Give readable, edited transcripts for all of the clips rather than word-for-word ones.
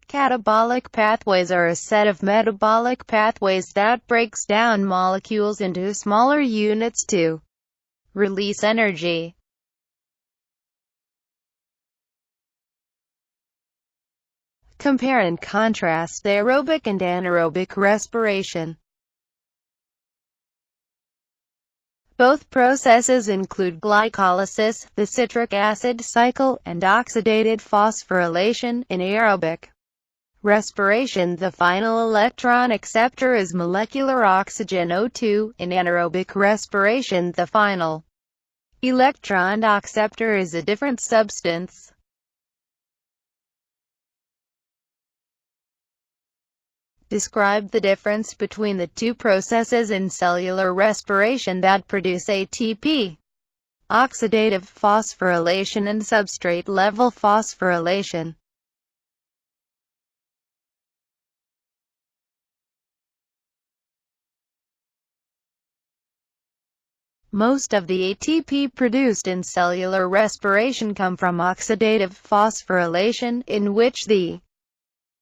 Catabolic pathways are a set of metabolic pathways that breaks down molecules into smaller units to release energy. Compare and contrast aerobic and anaerobic respiration. Both processes include glycolysis, the citric acid cycle, and oxidative phosphorylation in aerobic respiration. The final electron acceptor is molecular oxygen O2. In anaerobic respiration, the final electron acceptor is a different substance. Describe the difference between the two processes in cellular respiration that produce ATP. Oxidative phosphorylation and substrate-level phosphorylation. Most of the ATP produced in cellular respiration come from oxidative phosphorylation, in which the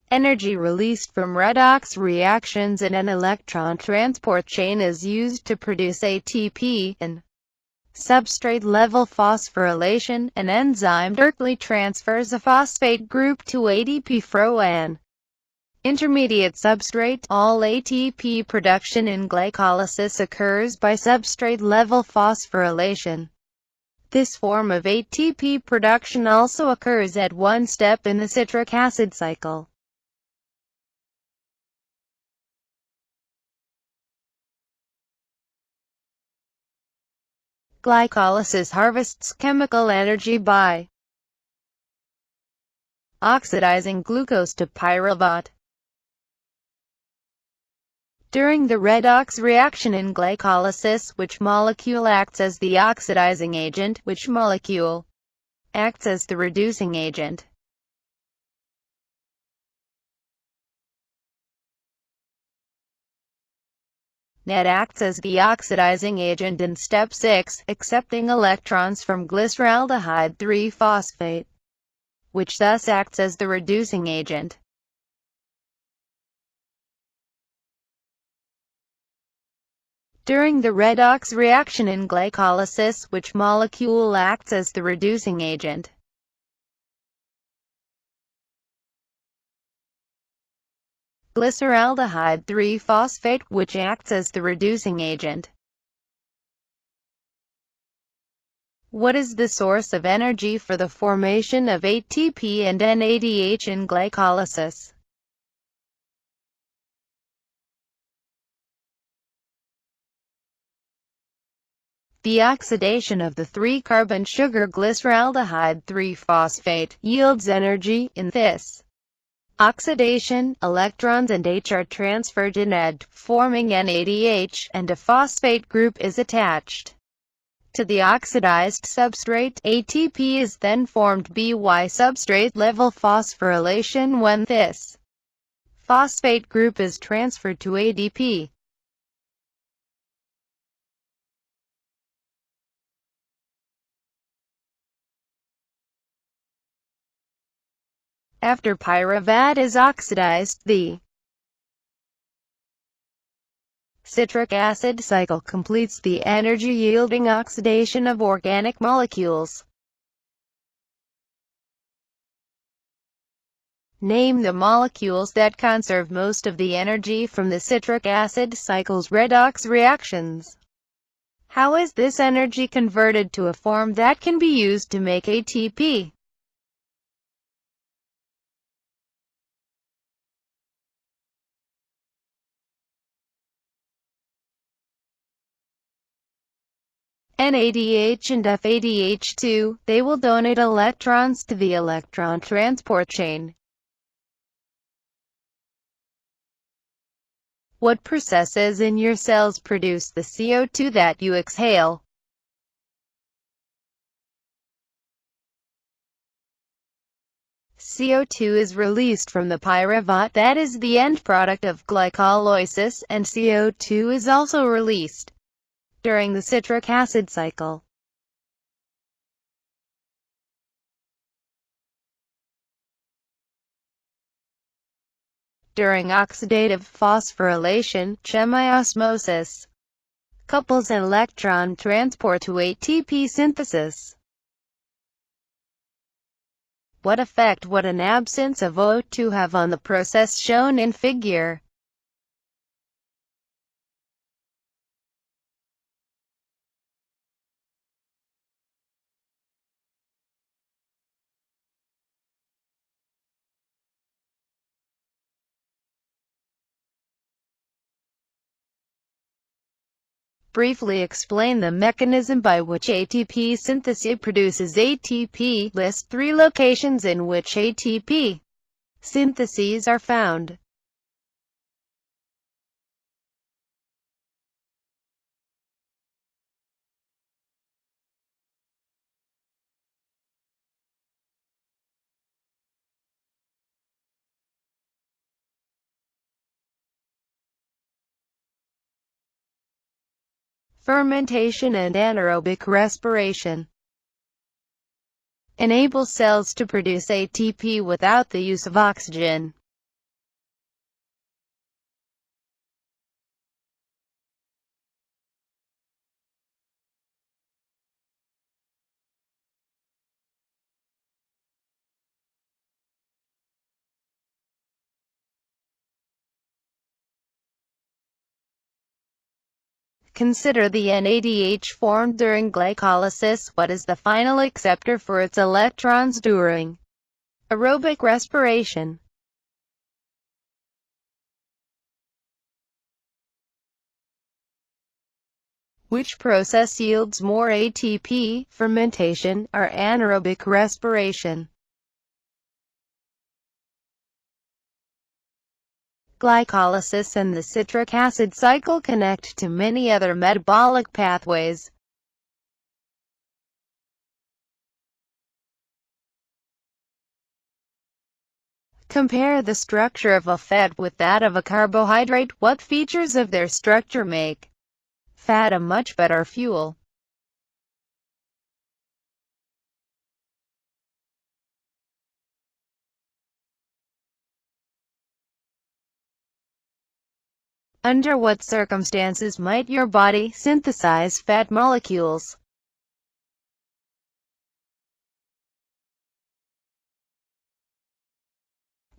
energy released from redox reactions in an electron transport chain is used to produce ATP. In substrate-level phosphorylation, an enzyme directly transfers a phosphate group to ADP from an intermediate substrate. All ATP production in glycolysis occurs by substrate-level phosphorylation. This form of ATP production also occurs at one step in the citric acid cycle. Glycolysis harvests chemical energy by oxidizing glucose to pyruvate. During the redox reaction in glycolysis, which molecule acts as the oxidizing agent, which molecule acts as the reducing agent? NAD acts as the oxidizing agent in step 6, accepting electrons from glyceraldehyde 3-phosphate, which thus acts as the reducing agent. During the redox reaction in glycolysis, which molecule acts as the reducing agent? Glyceraldehyde 3-phosphate, which acts as the reducing agent. What is the source of energy for the formation of ATP and NADH in glycolysis? The oxidation of the 3-carbon sugar glyceraldehyde 3-phosphate yields energy. In this oxidation, electrons and H are transferred to NAD, forming NADH, and a phosphate group is attached to the oxidized substrate. ATP is then formed by substrate-level phosphorylation when this phosphate group is transferred to ADP. After pyruvate is oxidized, the citric acid cycle completes the energy-yielding oxidation of organic molecules. Name the molecules that conserve most of the energy from the citric acid cycle's redox reactions. How is this energy converted to a form that can be used to make ATP? NADH and FADH2, they will donate electrons to the electron transport chain. What processes in your cells produce the CO2 that you exhale? CO2 is released from the pyruvate, that is the end product of glycolysis, and CO2 is also released during the citric acid cycle. During oxidative phosphorylation, chemiosmosis couples electron transport to ATP synthesis. What effect would an absence of O2 have on the process shown in figure? Briefly explain the mechanism by which ATP synthase produces ATP. List 3 locations in which ATP syntheses are found. Fermentation and anaerobic respiration enable cells to produce ATP without the use of oxygen. Consider the NADH formed during glycolysis. What is the final acceptor for its electrons during aerobic respiration? Which process yields more ATP, fermentation, or anaerobic respiration? Glycolysis and the citric acid cycle connect to many other metabolic pathways. Compare the structure of a fat with that of a carbohydrate. What features of their structure make fat a much better fuel? Under what circumstances might your body synthesize fat molecules?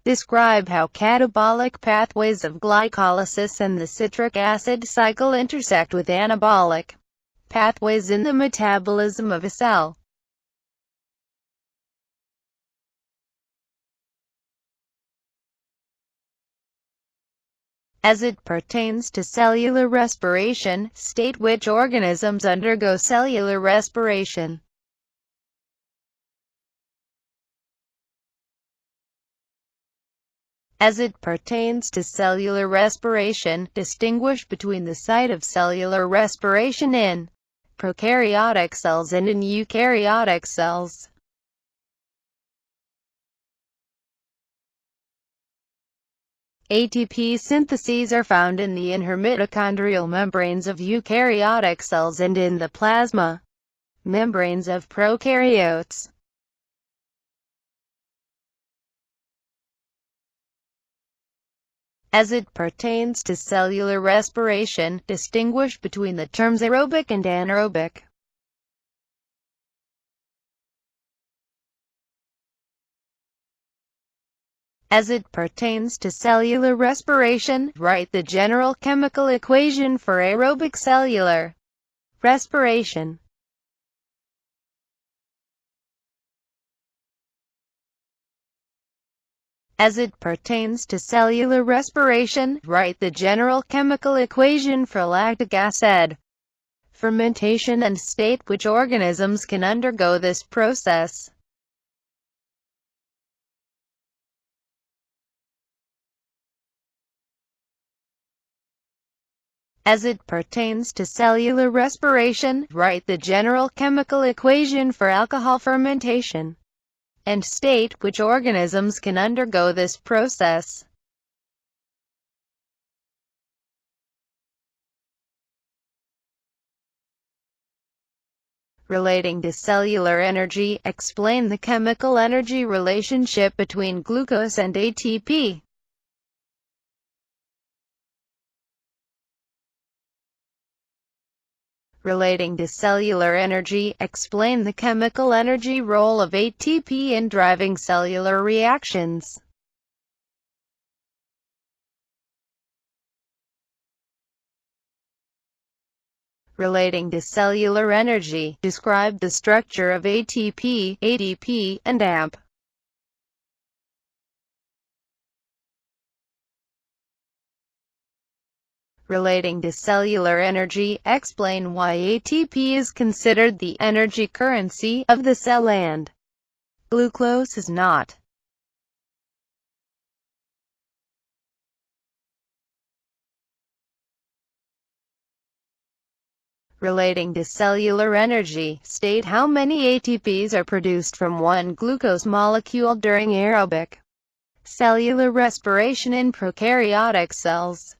Describe how catabolic pathways of glycolysis and the citric acid cycle intersect with anabolic pathways in the metabolism of a cell. As it pertains to cellular respiration, state which organisms undergo cellular respiration. As it pertains to cellular respiration, distinguish between the site of cellular respiration in prokaryotic cells and in eukaryotic cells. ATP syntheses are found in the intermitochondrial membranes of eukaryotic cells and in the plasma membranes of prokaryotes. As it pertains to cellular respiration, distinguish between the terms aerobic and anaerobic. As it pertains to cellular respiration, write the general chemical equation for aerobic cellular respiration. As it pertains to cellular respiration, write the general chemical equation for lactic acid fermentation and state which organisms can undergo this process. As it pertains to cellular respiration, write the general chemical equation for alcohol fermentation and state which organisms can undergo this process. Relating to cellular energy, explain the chemical energy relationship between glucose and ATP. Relating to cellular energy, explain the chemical energy role of ATP in driving cellular reactions. Relating to cellular energy, describe the structure of ATP, ADP, and AMP. Relating to cellular energy, explain why ATP is considered the energy currency of the cell and glucose is not. Relating to cellular energy, state how many ATPs are produced from one glucose molecule during aerobic cellular respiration in prokaryotic cells.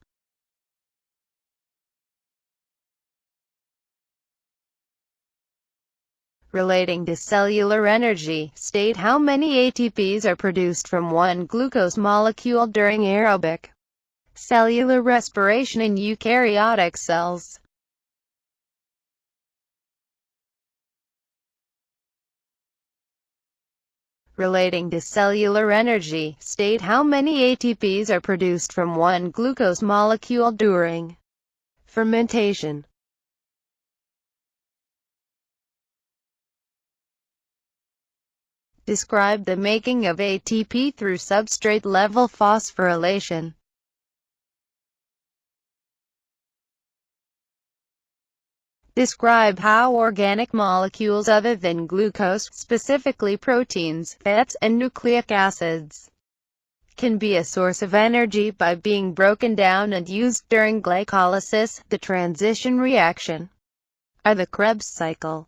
Relating to cellular energy, state how many ATPs are produced from one glucose molecule during aerobic cellular respiration in eukaryotic cells. Relating to cellular energy, state how many ATPs are produced from one glucose molecule during fermentation. Describe the making of ATP through substrate-level phosphorylation. Describe how organic molecules other than glucose, specifically proteins, fats, and nucleic acids, can be a source of energy by being broken down and used during glycolysis, the transition reaction, or the Krebs cycle.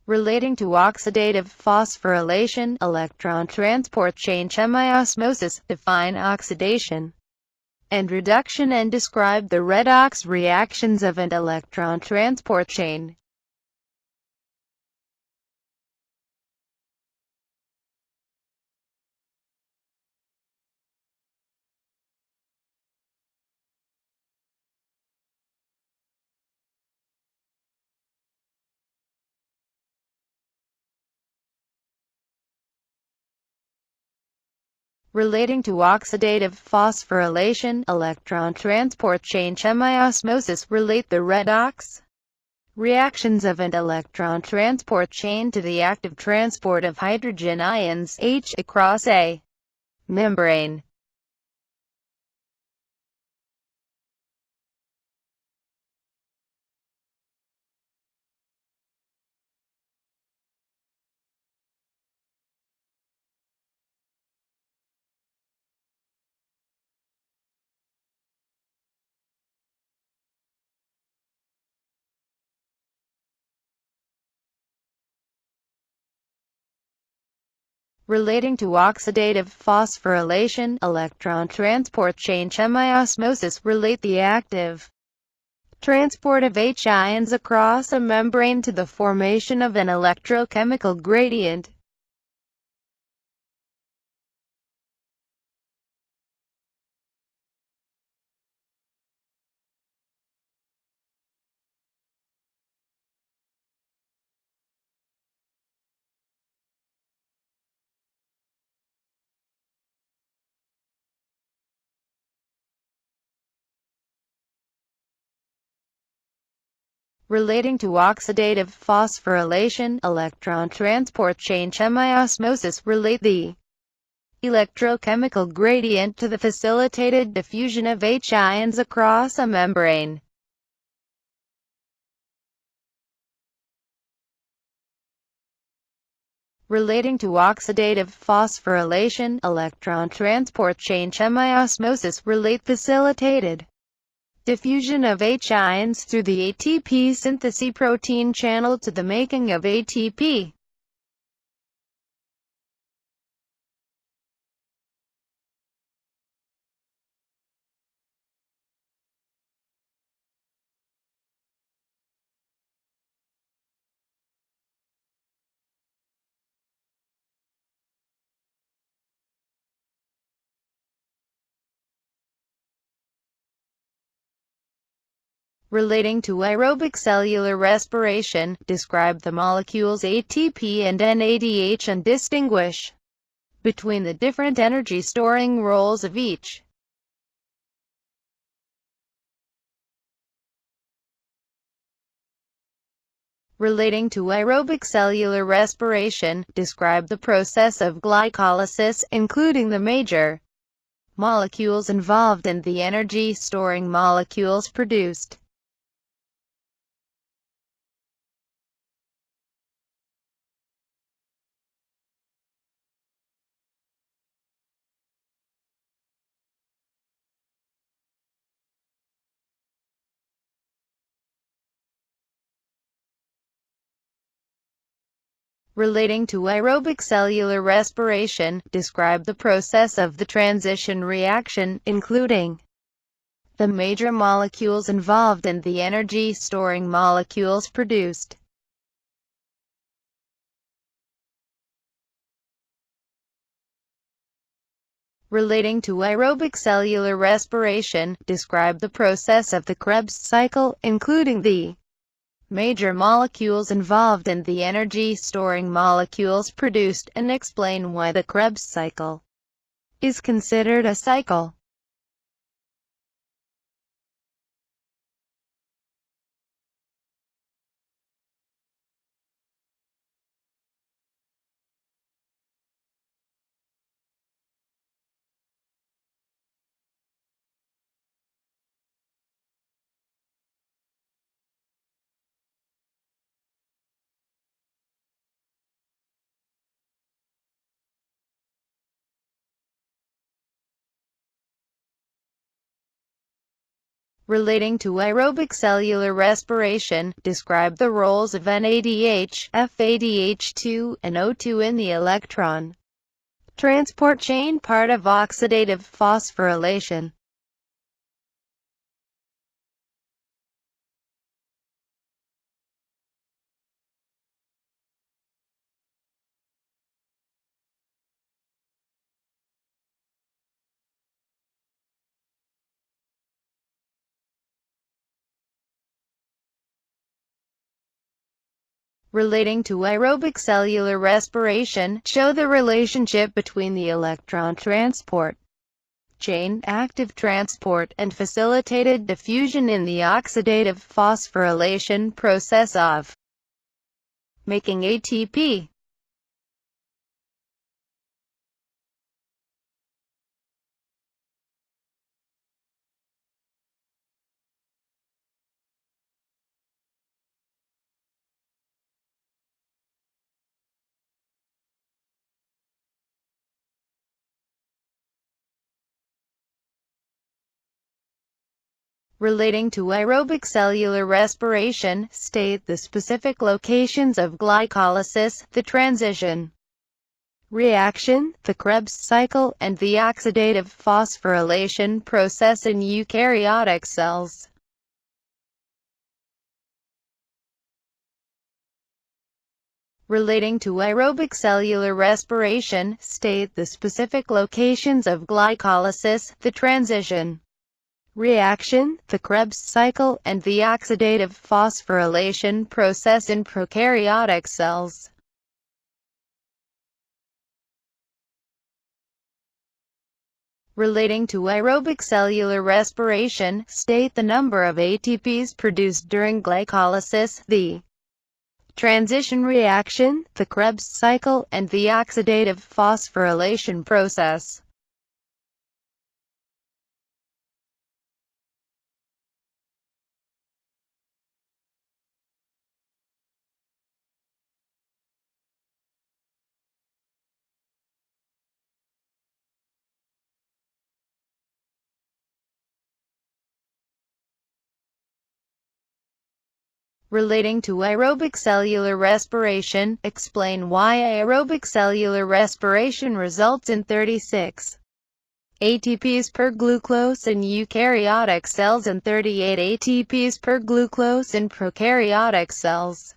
Relating to oxidative phosphorylation, electron transport chain chemiosmosis, define oxidation and reduction and describe the redox reactions of an electron transport chain. Relating to oxidative phosphorylation, electron transport chain chemiosmosis, relate the redox reactions of an electron transport chain to the active transport of hydrogen ions H across a membrane. Relating to oxidative phosphorylation, electron transport chain chemiosmosis, relate the active transport of H ions across a membrane to the formation of an electrochemical gradient. Relating to oxidative phosphorylation, electron transport chain chemiosmosis, relate the electrochemical gradient to the facilitated diffusion of H ions across a membrane. Relating to oxidative phosphorylation, electron transport chain chemiosmosis, relate facilitated diffusion of H ions through the ATP synthase protein channel to the making of ATP. Relating to aerobic cellular respiration, describe the molecules ATP and NADH and distinguish between the different energy-storing roles of each. Relating to aerobic cellular respiration, describe the process of glycolysis, including the major molecules involved and the energy-storing molecules produced. Relating to aerobic cellular respiration, describe the process of the transition reaction, including the major molecules involved and the energy-storing molecules produced. Relating to aerobic cellular respiration, describe the process of the Krebs cycle, including the major molecules involved and the energy-storing molecules produced, and explain why the Krebs cycle is considered a cycle. Relating to aerobic cellular respiration, describe the roles of NADH, FADH2, and O2 in the electron transport chain, part of oxidative phosphorylation. Relating to aerobic cellular respiration, show the relationship between the electron transport chain, active transport, and facilitated diffusion in the oxidative phosphorylation process of making ATP. Relating to aerobic cellular respiration, state the specific locations of glycolysis, the transition reaction, the Krebs cycle, and the oxidative phosphorylation process in eukaryotic cells. Relating to aerobic cellular respiration, state the specific locations of glycolysis, the transition reaction, the Krebs cycle, and the oxidative phosphorylation process in prokaryotic cells. Relating to aerobic cellular respiration, state the number of ATPs produced during glycolysis, the transition reaction, the Krebs cycle, and the oxidative phosphorylation process. Relating to aerobic cellular respiration, explain why aerobic cellular respiration results in 36 ATPs per glucose in eukaryotic cells and 38 ATPs per glucose in prokaryotic cells.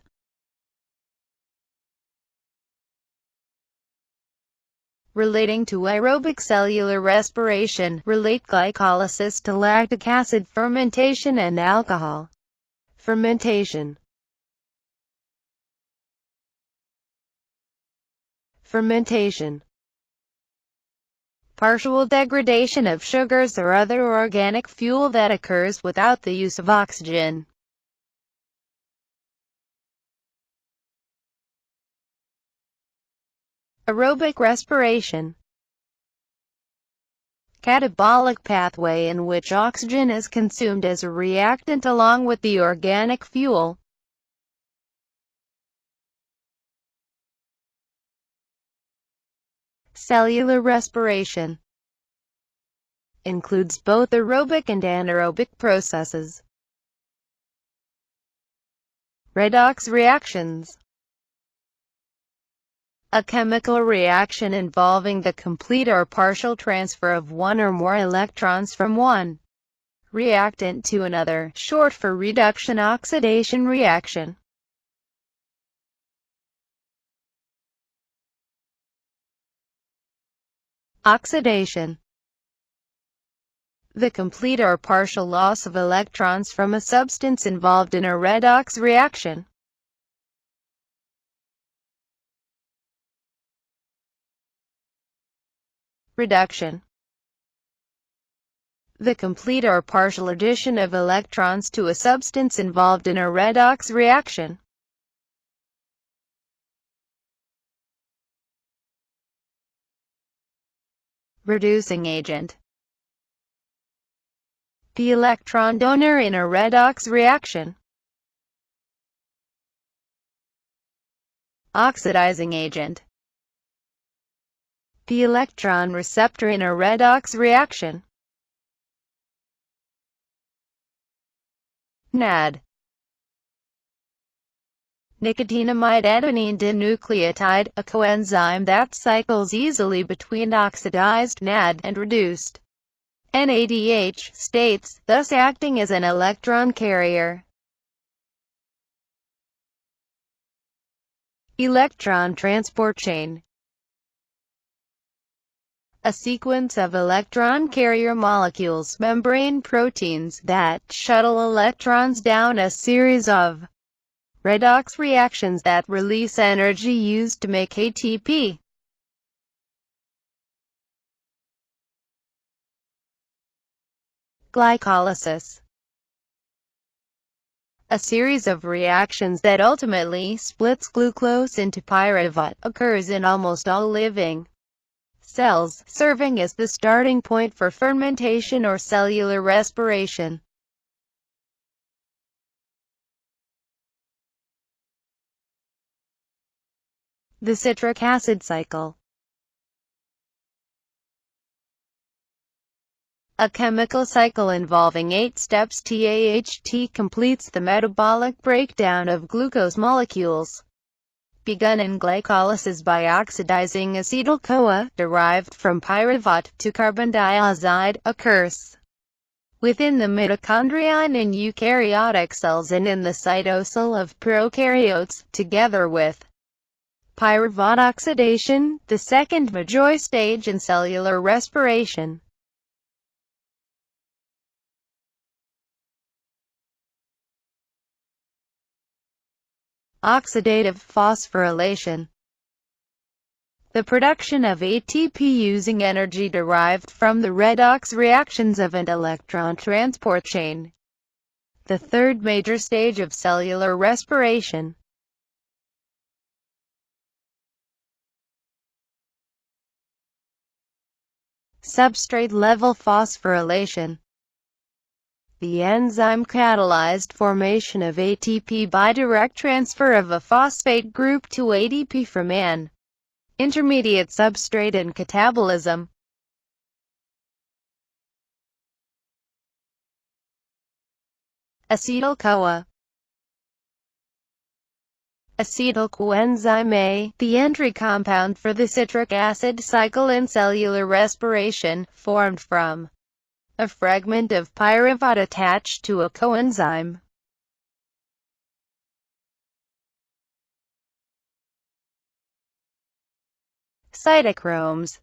Relating to aerobic cellular respiration, relate glycolysis to lactic acid fermentation and alcohol. Fermentation. Fermentation. Partial degradation of sugars or other organic fuel that occurs without the use of oxygen. Aerobic respiration. Catabolic pathway in which oxygen is consumed as a reactant along with the organic fuel. Cellular respiration includes both aerobic and anaerobic processes. Redox reactions. A chemical reaction involving the complete or partial transfer of one or more electrons from one reactant to another, short for reduction-oxidation reaction. Oxidation. The complete or partial loss of electrons from a substance involved in a redox reaction. Reduction. The complete or partial addition of electrons to a substance involved in a redox reaction. Reducing agent. The electron donor in a redox reaction. Oxidizing agent. The electron receptor in a redox reaction. NAD. Nicotinamide adenine dinucleotide, a coenzyme that cycles easily between oxidized NAD and reduced NADH states, thus acting as an electron carrier. Electron transport chain. A sequence of electron carrier molecules, membrane proteins, that shuttle electrons down a series of redox reactions that release energy used to make ATP. Glycolysis. A series of reactions that ultimately splits glucose into pyruvate occurs in almost all living cells, serving as the starting point for fermentation or cellular respiration. The citric acid cycle. A chemical cycle involving 8 steps. TAHT completes the metabolic breakdown of glucose molecules, begun in glycolysis by oxidizing acetyl-CoA, derived from pyruvate, to carbon dioxide, occurs within the mitochondrion in eukaryotic cells and in the cytosol of prokaryotes, together with pyruvate oxidation, the second major stage in cellular respiration. Oxidative phosphorylation. The production of ATP using energy derived from the redox reactions of an electron transport chain. The third major stage of cellular respiration. Substrate-level phosphorylation. The enzyme catalyzed formation of ATP by direct transfer of a phosphate group to ADP from an intermediate substrate in catabolism. Acetyl-CoA. Acetyl coenzyme A, the entry compound for the citric acid cycle in cellular respiration, formed from a fragment of pyruvate attached to a coenzyme. Cytochromes.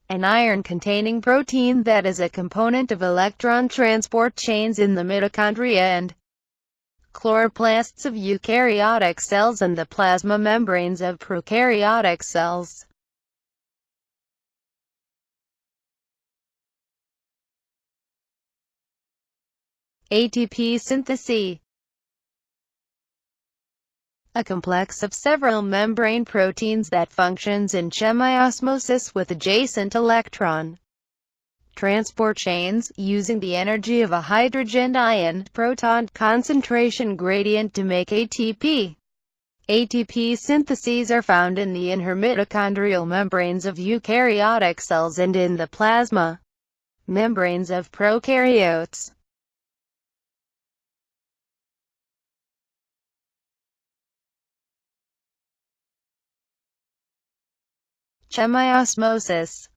an iron-containing protein that is a component of electron transport chains in the mitochondria and chloroplasts of eukaryotic cells and the plasma membranes of prokaryotic cells. ATP synthase, a complex of several membrane proteins that functions in chemiosmosis with adjacent electron transport chains, using the energy of a hydrogen ion proton concentration gradient to make ATP. ATP syntheses are found in the intermitochondrial membranes of eukaryotic cells and in the plasma membranes of prokaryotes. Chemiosmosis,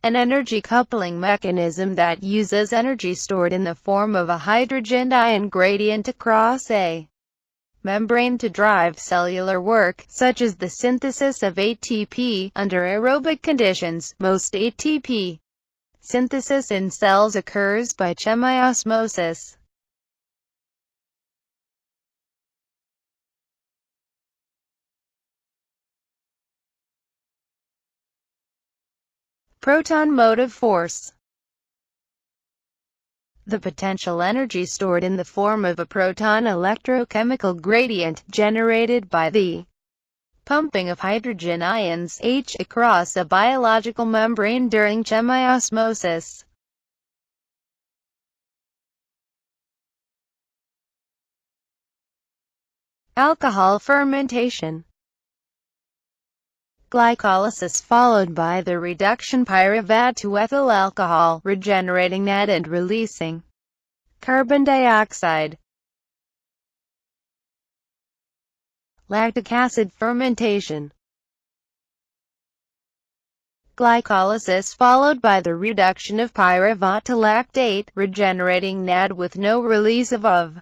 an energy coupling mechanism that uses energy stored in the form of a hydrogen ion gradient across a membrane to drive cellular work, such as the synthesis of ATP. Under aerobic conditions, most ATP synthesis in cells occurs by chemiosmosis. Proton motive force, the potential energy stored in the form of a proton electrochemical gradient generated by the pumping of hydrogen ions H across a biological membrane during chemiosmosis. Alcohol fermentation, glycolysis followed by the reduction pyruvate to ethyl alcohol, regenerating NAD and releasing carbon dioxide. Lactic acid fermentation, glycolysis followed by the reduction of pyruvate to lactate, regenerating NAD with no release of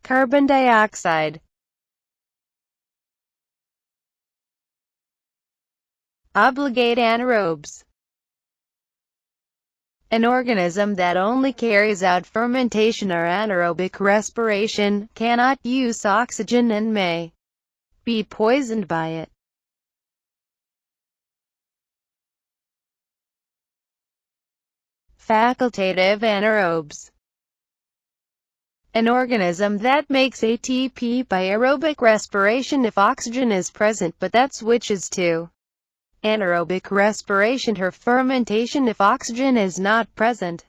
carbon dioxide. Obligate anaerobes, an organism that only carries out fermentation or anaerobic respiration, cannot use oxygen and may be poisoned by it. Facultative anaerobes, an organism that makes ATP by aerobic respiration if oxygen is present, but that switches to anaerobic respiration or fermentation if oxygen is not present.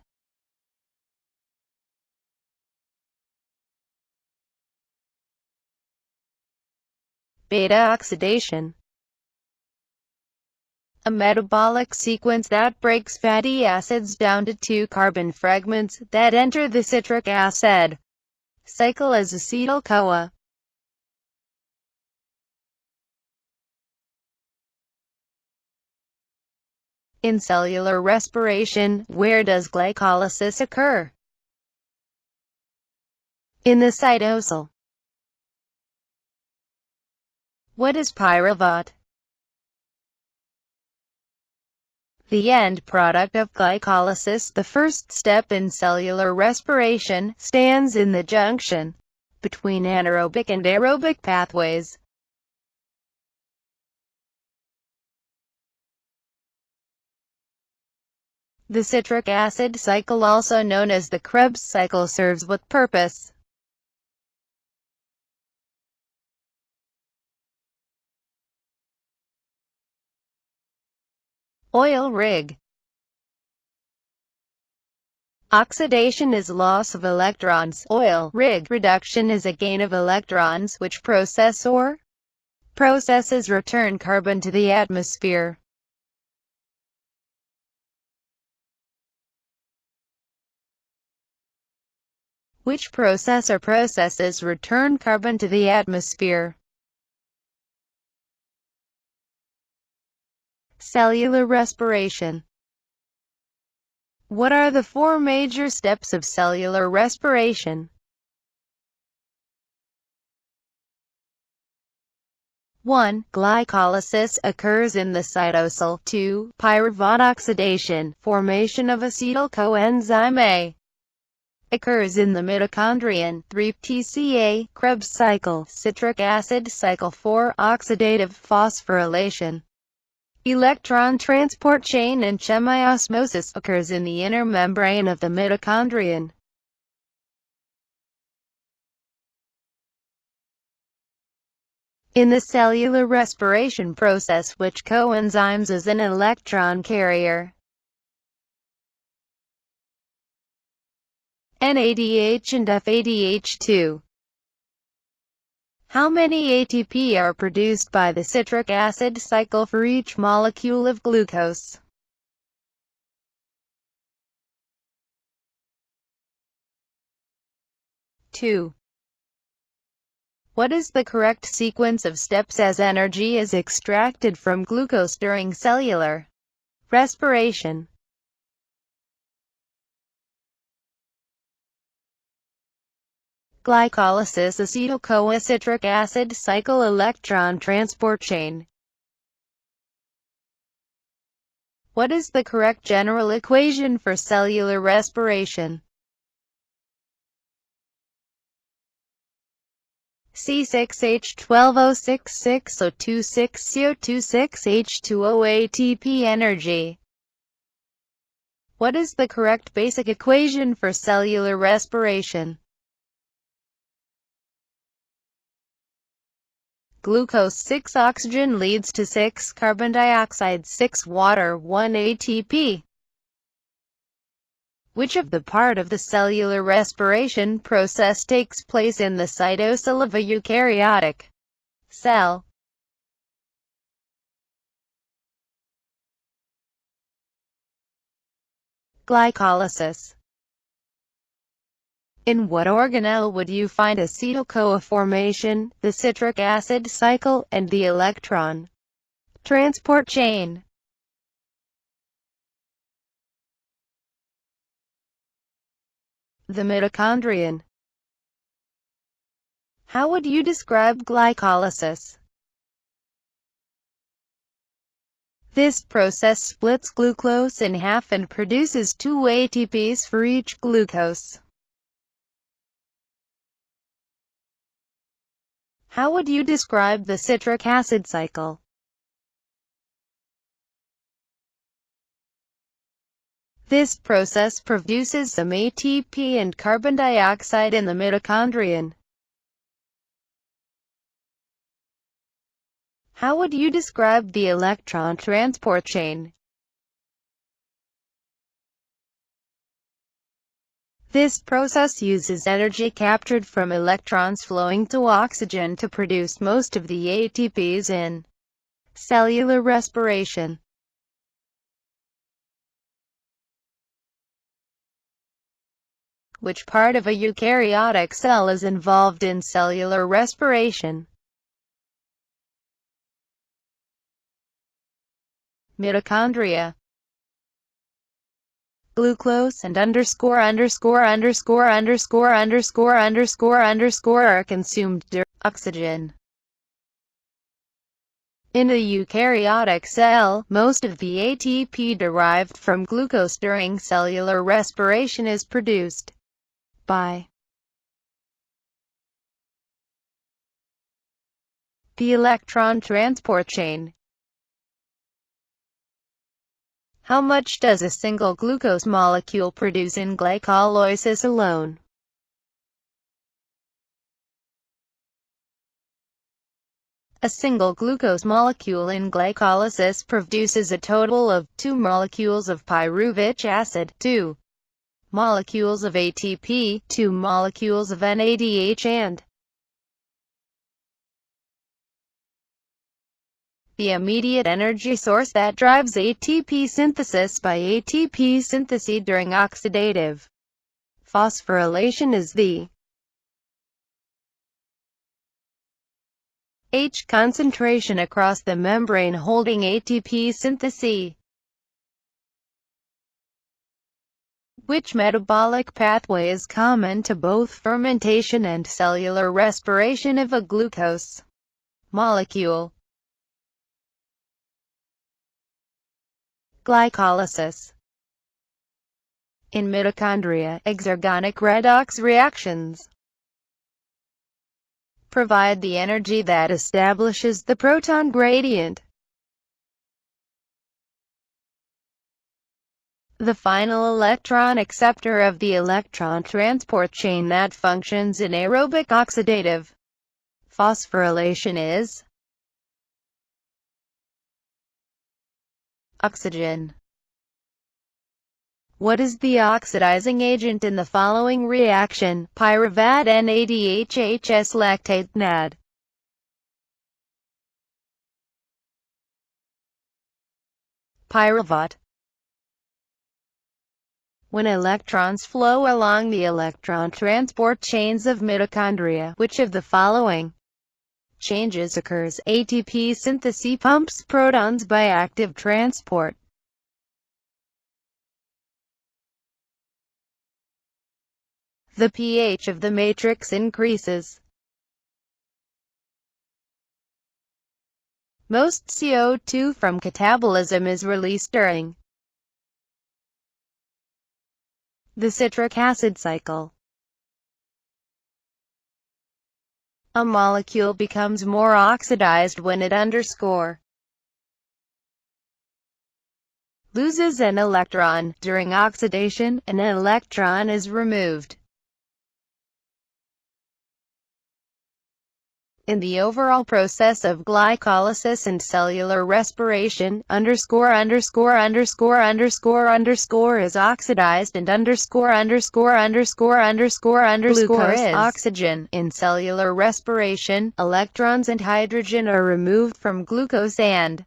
Beta oxidation, a metabolic sequence that breaks fatty acids down to two carbon fragments that enter the citric acid cycle as acetyl-CoA. In cellular respiration, where does glycolysis occur? In the cytosol. What is pyruvate? The end product of glycolysis, the first step in cellular respiration, stands in the junction between anaerobic and aerobic pathways. The citric acid cycle, also known as the Krebs cycle, serves what purpose? Oil rig. Oxidation is loss of electrons. Oil rig reduction is a gain of electrons, which processes return carbon to the atmosphere. Which processes return carbon to the atmosphere? Cellular respiration. What are the four major steps of cellular respiration? 1. Glycolysis occurs in the cytosol. 2. Pyruvate oxidation, formation of acetyl coenzyme A, occurs in the mitochondrion. 3. TCA, Krebs cycle, citric acid cycle. 4. Oxidative phosphorylation, electron transport chain and chemiosmosis, occurs in the inner membrane of the mitochondrion. In the cellular respiration process, which coenzymes as an electron carrier, NADH and FADH2. How many ATP are produced by the citric acid cycle for each molecule of glucose? Two. What is the correct sequence of steps as energy is extracted from glucose during cellular respiration? Glycolysis, acetyl-CoA, citric acid cycle, electron transport chain. What is the correct general equation for cellular respiration? C6H12O66O26CO26H2O ATP energy. What is the correct basic equation for cellular respiration? Glucose 6 oxygen leads to 6 carbon dioxide, 6 water, 1 ATP. Which of the part of the cellular respiration process takes place in the cytosol of a eukaryotic cell? Glycolysis. In what organelle would you find acetyl-CoA formation, the citric acid cycle, and the electron transport chain? The mitochondrion. How would you describe glycolysis? This process splits glucose in half and produces 2 ATPs for each glucose. How would you describe the citric acid cycle? This process produces some ATP and carbon dioxide in the mitochondrion. How would you describe the electron transport chain? This process uses energy captured from electrons flowing to oxygen to produce most of the ATPs in cellular respiration. Which part of a eukaryotic cell is involved in cellular respiration? Mitochondria. Glucose and are consumed during oxygen. In a eukaryotic cell, most of the ATP derived from glucose during cellular respiration is produced by the electron transport chain. How much does a single glucose molecule produce in glycolysis alone? A single glucose molecule in glycolysis produces a total of 2 molecules of pyruvic acid, 2 molecules of ATP, 2 molecules of NADH and the immediate energy source that drives ATP synthesis by ATP synthase during oxidative phosphorylation is the H concentration across the membrane holding ATP synthase. Which metabolic pathway is common to both fermentation and cellular respiration of a glucose molecule? Glycolysis. In mitochondria, exergonic redox reactions provide the energy that establishes the proton gradient, the final electron acceptor of the electron transport chain that functions in aerobic oxidative phosphorylation is oxygen. What is the oxidizing agent in the following reaction? Pyruvate NADH lactate NAD. Pyruvate. When electrons flow along the electron transport chains of mitochondria, which of the following changes occurs? ATP synthase pumps protons by active transport. The pH of the matrix increases. Most CO2 from catabolism is released during the citric acid cycle. A molecule becomes more oxidized when it loses an electron. During oxidation, an electron is removed. In the overall process of glycolysis and cellular respiration, is oxidized and glucose is oxygen. In cellular respiration, electrons and hydrogen are removed from glucose and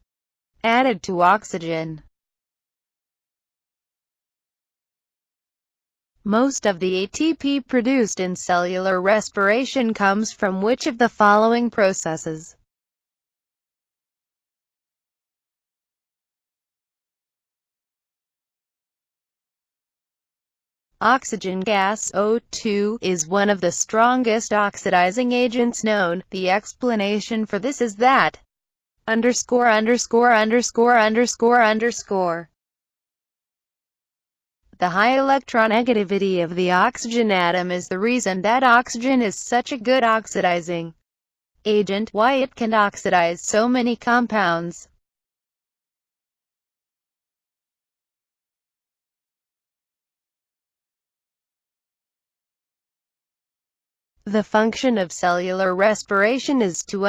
added to oxygen. Most of the ATP produced in cellular respiration comes from which of the following processes? Oxygen gas, O2, is one of the strongest oxidizing agents known. The explanation for this is that the high electronegativity of the oxygen atom is the reason that oxygen is such a good oxidizing agent, why it can oxidize so many compounds. The function of cellular respiration is to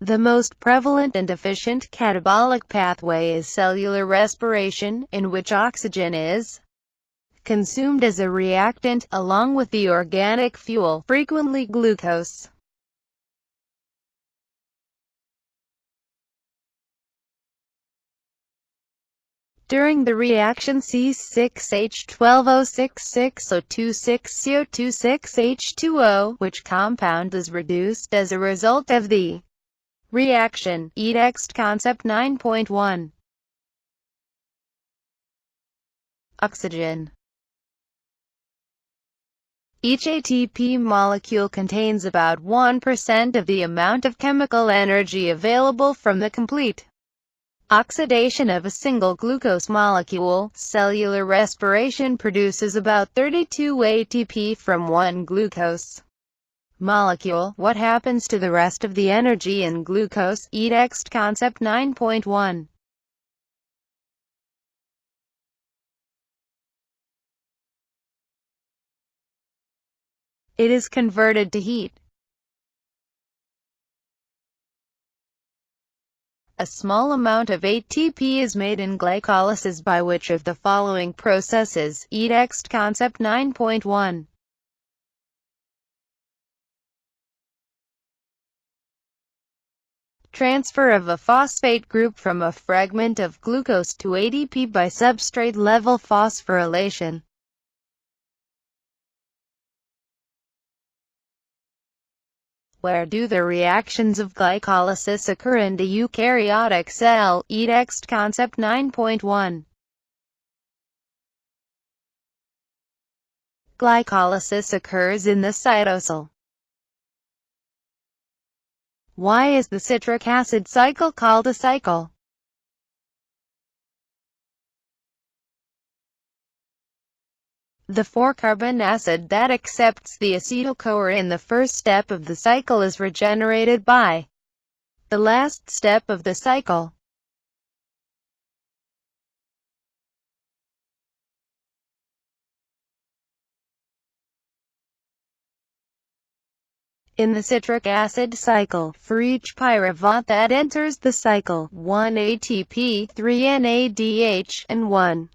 The most prevalent and efficient catabolic pathway is cellular respiration, in which oxygen is consumed as a reactant, along with the organic fuel, frequently glucose. During the reaction C6H12O66O26CO26H2O, which compound is reduced as a result of the reaction. Text concept 9.1. Oxygen. Each ATP molecule contains about 1% of the amount of chemical energy available from the complete oxidation of a single glucose molecule. Cellular respiration produces about 32 ATP from one glucose molecule. What happens to the rest of the energy in glucose? Text concept 9.1. It is converted to heat. A small amount of ATP is made in glycolysis by which of the following processes? Text concept 9.1. Transfer of a phosphate group from a fragment of glucose to ADP by substrate level phosphorylation. Where do the reactions of glycolysis occur in the eukaryotic cell? Text concept 9.1. Glycolysis occurs in the cytosol. Why is the citric acid cycle called a cycle? The 4-carbon acid that accepts the acetyl-CoA in the first step of the cycle is regenerated by the last step of the cycle. In the citric acid cycle, for each pyruvate that enters the cycle, 1 ATP, 3 NADH, and 1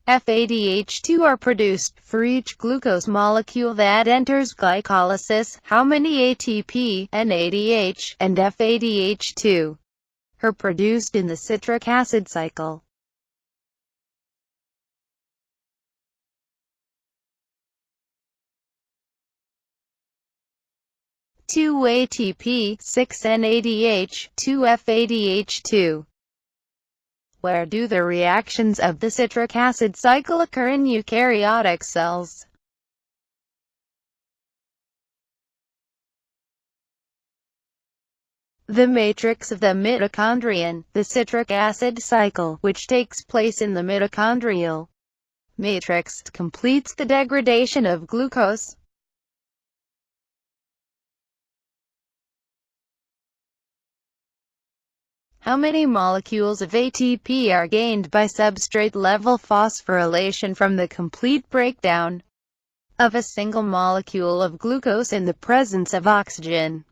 FADH2 are produced. For each glucose molecule that enters glycolysis, how many ATP, NADH, and FADH2 are produced in the citric acid cycle? Two ATP, 6 NADH, 2 FADH2. Where do the reactions of the citric acid cycle occur in eukaryotic cells? The matrix of the mitochondrion, the citric acid cycle, which takes place in the mitochondrial matrix, completes the degradation of glucose. How many molecules of ATP are gained by substrate-level phosphorylation from the complete breakdown of a single molecule of glucose in the presence of oxygen?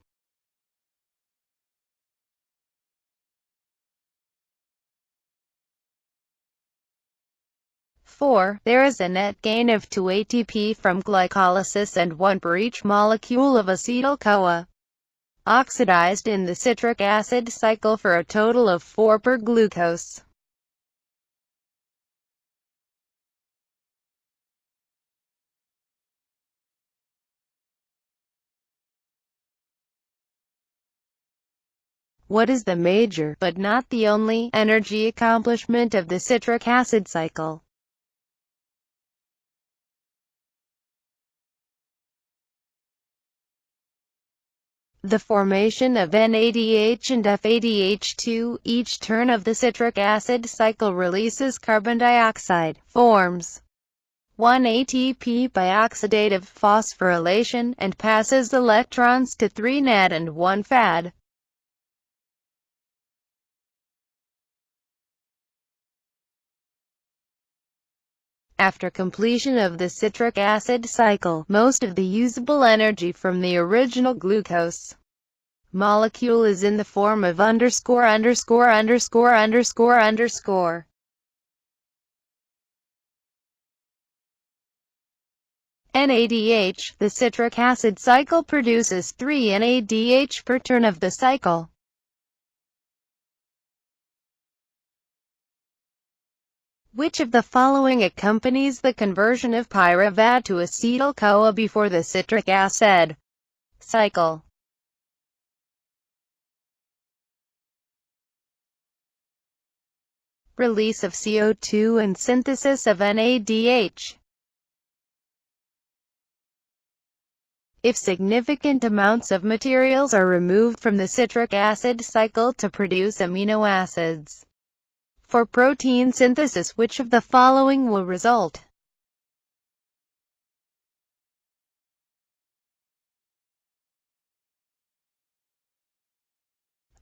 4. There is a net gain of 2 ATP from glycolysis and 1 per each molecule of acetyl-CoA oxidized in the citric acid cycle for a total of 4 per glucose. What is the major, but not the only, energy accomplishment of the citric acid cycle? The formation of NADH and FADH2. Each turn of the citric acid cycle releases carbon dioxide, forms 1 ATP by oxidative phosphorylation, and passes electrons to 3 NAD and 1 FAD. After completion of the citric acid cycle, most of the usable energy from the original glucose molecule is in the form of ________. NADH. The citric acid cycle produces 3 NADH per turn of the cycle. Which of the following accompanies the conversion of pyruvate to acetyl-CoA before the citric acid cycle? Release of CO2 and synthesis of NADH. If significant amounts of materials are removed from the citric acid cycle to produce amino acids for protein synthesis, which of the following will result?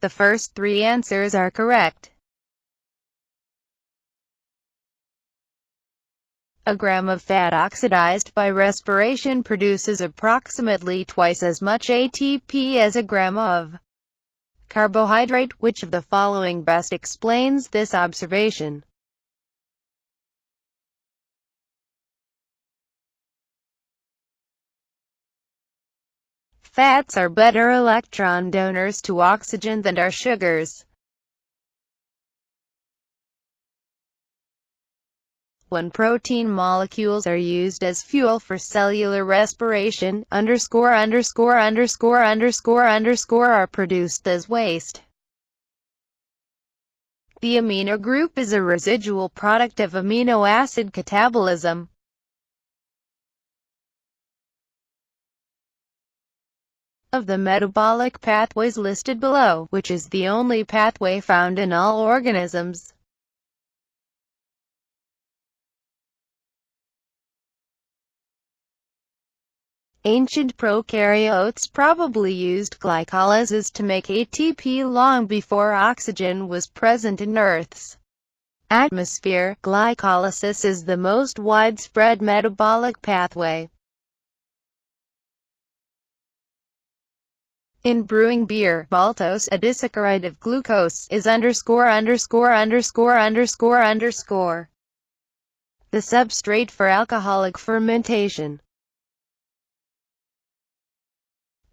The first 3 answers are correct. A gram of fat oxidized by respiration produces approximately twice as much ATP as a gram of carbohydrate. Which of the following best explains this observation? Fats are better electron donors to oxygen than are sugars. When protein molecules are used as fuel for cellular respiration, _________ are produced as waste. The amino group is a residual product of amino acid catabolism. of the metabolic pathways listed below, which is the only pathway found in all organisms. Ancient prokaryotes probably used glycolysis to make ATP long before oxygen was present in Earth's atmosphere. Glycolysis is the most widespread metabolic pathway. In brewing beer, maltose, a disaccharide of glucose, is the substrate for alcoholic fermentation.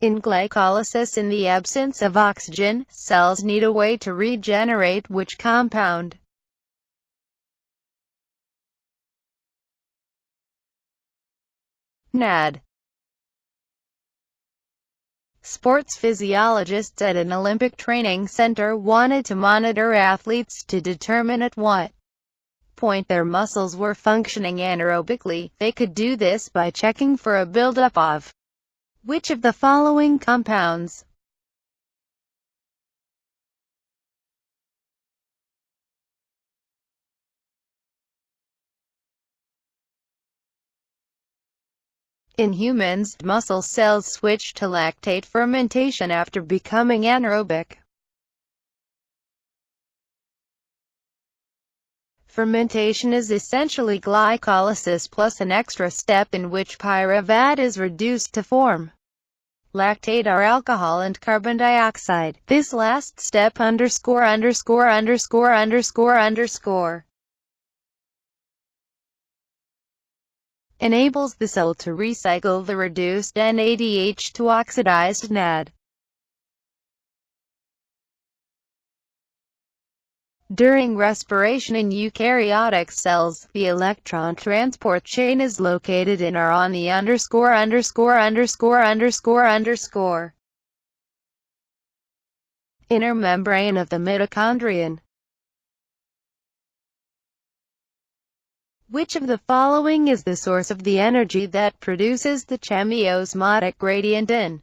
In glycolysis, in the absence of oxygen, cells need a way to regenerate which compound? NAD. Sports physiologists at an Olympic training center wanted to monitor athletes to determine at what point their muscles were functioning anaerobically. They could do this by checking for a buildup of which of the following compounds? In humans, muscle cells switch to lactate fermentation after becoming anaerobic. Fermentation is essentially glycolysis plus an extra step in which pyruvate is reduced to form lactate or alcohol and carbon dioxide. This last step enables the cell to recycle the reduced NADH to oxidized NAD. During respiration in eukaryotic cells, the electron transport chain is located in or on the inner membrane of the mitochondrion. Which of the following is the source of the energy that produces the chemiosmotic gradient in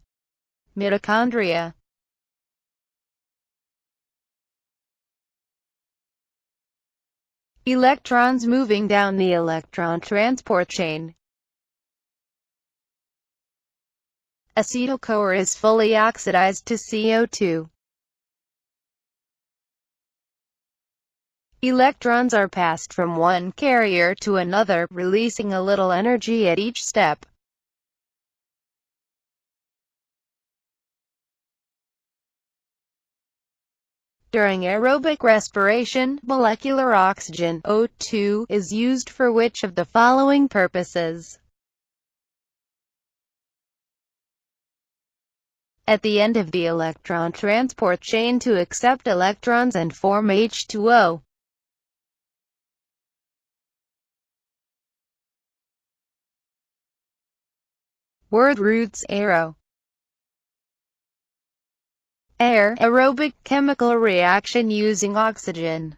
mitochondria? Electrons moving down the electron transport chain. Acetyl-CoA is fully oxidized to CO2. Electrons are passed from one carrier to another, releasing a little energy at each step. During aerobic respiration, molecular oxygen, O2, is used for which of the following purposes? At the end of the electron transport chain to accept electrons and form H2O. Word roots: aero, air, aerobic, chemical reaction using oxygen.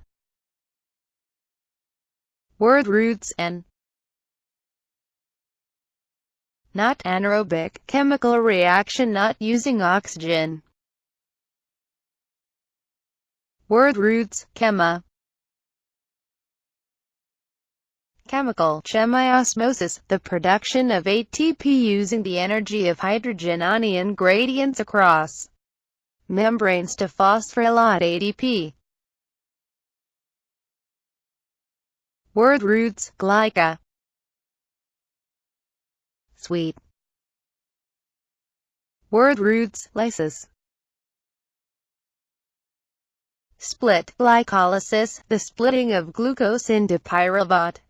Word roots: N, not anaerobic, chemical reaction not using oxygen. Word roots: chemi, chemical, chemiosmosis, the production of ATP using the energy of hydrogen anion gradients across membranes to phosphorylate ADP. Word roots: glyco, sweet. Word roots: lysis, split, glycolysis, the splitting of glucose into pyruvate.